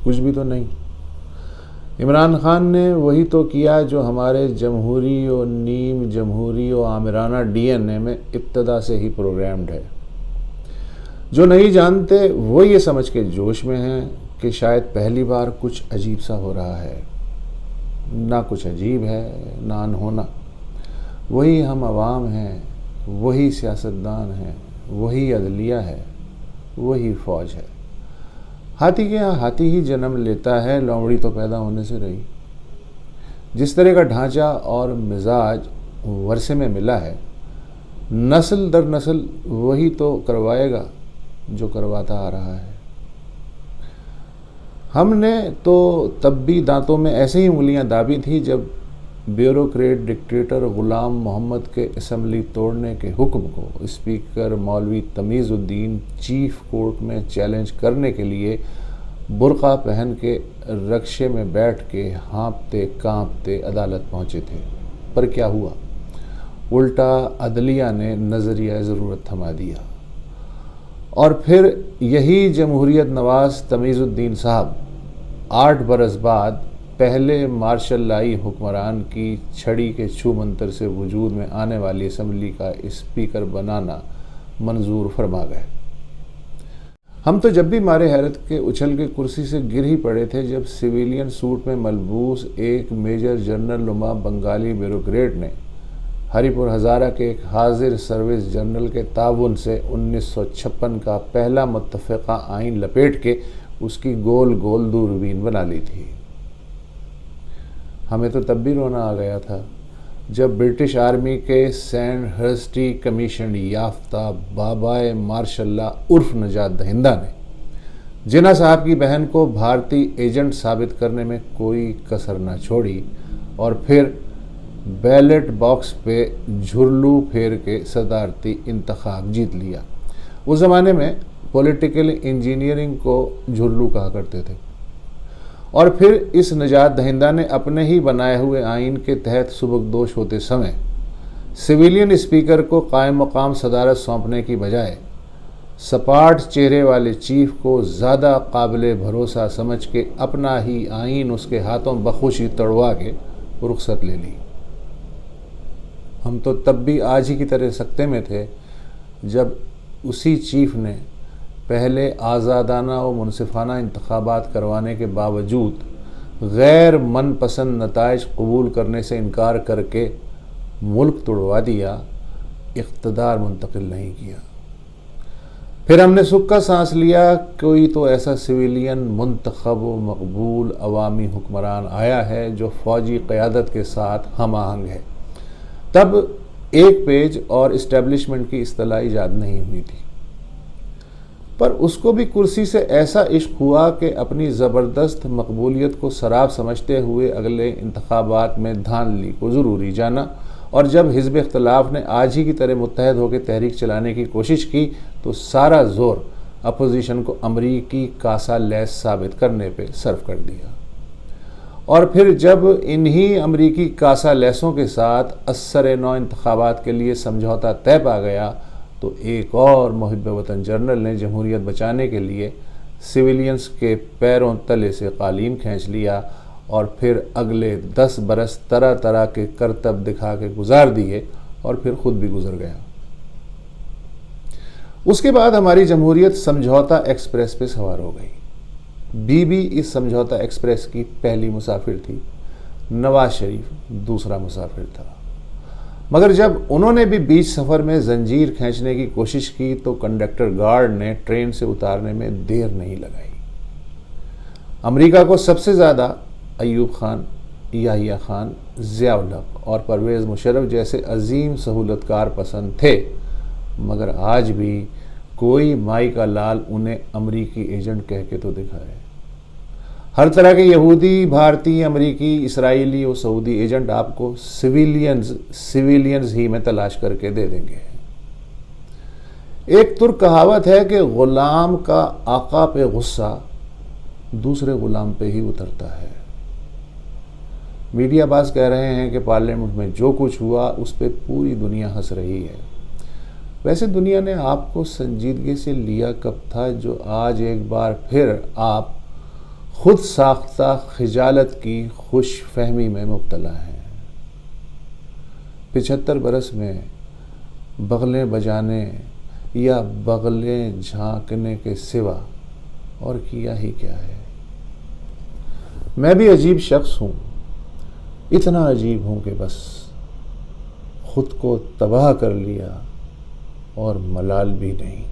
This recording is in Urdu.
کچھ بھی تو نہیں۔ عمران خان نے وہی تو کیا جو ہمارے جمہوری و نیم جمہوری و آمرانہ ڈی این اے میں ابتدا سے ہی پروگرامڈ ہے۔ جو نہیں جانتے وہ یہ سمجھ کے جوش میں ہیں کہ شاید پہلی بار کچھ عجیب سا ہو رہا ہے۔ نہ کچھ عجیب ہے نہ انہونا، وہی ہم عوام ہیں، وہی سیاستدان ہیں، وہی عدلیہ ہے، وہی فوج ہے۔ ہاتھی کے ہاں ہاتھی ہی جنم لیتا ہے، لومڑی تو پیدا ہونے سے رہی۔ جس طرح کا ڈھانچہ اور مزاج ورثے میں ملا ہے، نسل در نسل وہی تو کروائے گا جو کرواتا آ رہا ہے۔ ہم نے تو تب بھی دانتوں میں ایسے ہی انگلیاں دابی تھی جب بیوروکریٹ ڈکٹیٹر غلام محمد کے اسمبلی توڑنے کے حکم کو اسپیکر مولوی تمیز الدین چیف کورٹ میں چیلنج کرنے کے لیے برقع پہن کے رکشے میں بیٹھ کے ہانپتے کانپتے عدالت پہنچے تھے۔ پر کیا ہوا؟ الٹا عدلیہ نے نظریہ ضرورت تھما دیا، اور پھر یہی جمہوریت نواز تمیز الدین صاحب 8 برس بعد پہلے مارشل لائی حکمران کی چھڑی کے چھو منتر سے وجود میں آنے والی اسمبلی کا اسپیکر بنانا منظور فرما گئے۔ ہم تو جب بھی مارے حیرت کے اچھل کے کرسی سے گر ہی پڑے تھے جب سویلین سوٹ میں ملبوس ایک میجر جنرل نما بنگالی بیوروکریٹ نے ہری پور ہزارہ کے ایک حاضر سروس جنرل کے تعاون سے 1956 کا پہلا متفقہ آئین لپیٹ کے اس کی گول گول دوربین بنا لی تھی۔ ہمیں تو تب بھی رونا آ گیا تھا جب برٹش آرمی کے سینڈ ہرسٹی کمیشن یافتہ بابائے مارشل لا عرف نجات دہندہ نے جناح صاحب کی بہن کو بھارتی ایجنٹ ثابت کرنے میں کوئی کسر نہ چھوڑی اور پھر بیلٹ باکس پہ جھرلو پھیر کے صدارتی انتخاب جیت لیا۔ اس زمانے میں پولیٹیکل انجینئرنگ کو جھرلو کہا کرتے تھے۔ اور پھر اس نجات دہندہ نے اپنے ہی بنائے ہوئے آئین کے تحت سبکدوش ہوتے سمے سویلین اسپیکر کو قائم مقام صدارت سونپنے کی بجائے سپاٹ چہرے والے چیف کو زیادہ قابل بھروسہ سمجھ کے اپنا ہی آئین اس کے ہاتھوں بخوشی تڑوا کے رخصت لے لی۔ ہم تو تب بھی آج ہی کی طرح سکتے میں تھے جب اسی چیف نے پہلے آزادانہ و منصفانہ انتخابات کروانے کے باوجود غیر من پسند نتائج قبول کرنے سے انکار کر کے ملک توڑوا دیا، اقتدار منتقل نہیں کیا۔ پھر ہم نے سکھ کا سانس لیا، کوئی تو ایسا سویلین منتخب و مقبول عوامی حکمران آیا ہے جو فوجی قیادت کے ساتھ ہم آہنگ ہے۔ تب ایک پیج اور اسٹیبلشمنٹ کی اصطلاح ایجاد نہیں ہوئی تھی، پر اس کو بھی کرسی سے ایسا عشق ہوا کہ اپنی زبردست مقبولیت کو سراب سمجھتے ہوئے اگلے انتخابات میں دھاندلی کو ضروری جانا، اور جب حزب اختلاف نے آج ہی کی طرح متحد ہو کے تحریک چلانے کی کوشش کی تو سارا زور اپوزیشن کو امریکی کاسا لیس ثابت کرنے پہ صرف کر دیا۔ اور پھر جب انہی امریکی کاسا لیسوں کے ساتھ اثر نو انتخابات کے لیے سمجھوتا طے پا گیا تو ایک اور محب وطن جنرل نے جمہوریت بچانے کے لیے سویلینز کے پیروں تلے سے قالین کھینچ لیا اور پھر اگلے 10 برس طرح طرح کے کرتب دکھا کے گزار دیے اور پھر خود بھی گزر گیا۔ اس کے بعد ہماری جمہوریت سمجھوتا ایکسپریس پہ سوار ہو گئی۔ Be be us Samjhauta express کی پہلی مسافر تھی، نواز شریف دوسرا مسافر تھا، مگر جب انہوں نے بھی بیچ سفر میں زنجیر کھینچنے کی کوشش کی تو کنڈکٹر گارڈ نے ٹرین سے اتارنے میں دیر نہیں لگائی۔ امریکہ کو سب سے زیادہ ایوب خان، یحییٰ خان، ضیاء الحق اور پرویز مشرف جیسے عظیم سہولتکار پسند تھے، مگر آج بھی کوئی مائی کا لال انہیں امریکی ایجنٹ کہہ کے تو دکھائے۔ ہر طرح کے یہودی، بھارتی، امریکی، اسرائیلی اور سعودی ایجنٹ آپ کو سویلینز ہی میں تلاش کر کے دے دیں گے۔ ایک ترک کہاوت ہے کہ غلام کا آقا پہ غصہ دوسرے غلام پہ ہی اترتا ہے۔ میڈیا باز کہہ رہے ہیں کہ پارلیمنٹ میں جو کچھ ہوا اس پہ پوری دنیا ہنس رہی ہے۔ ویسے دنیا نے آپ کو سنجیدگی سے لیا کب تھا جو آج ایک بار پھر آپ خود ساختہ خجالت کی خوش فہمی میں مبتلا ہیں۔ 75 برس میں بغلیں بجانے یا بغلیں جھانکنے کے سوا اور کیا ہی کیا ہے۔ میں بھی عجیب شخص ہوں، اتنا عجیب ہوں کہ بس خود کو تباہ کر لیا اور ملال بھی نہیں۔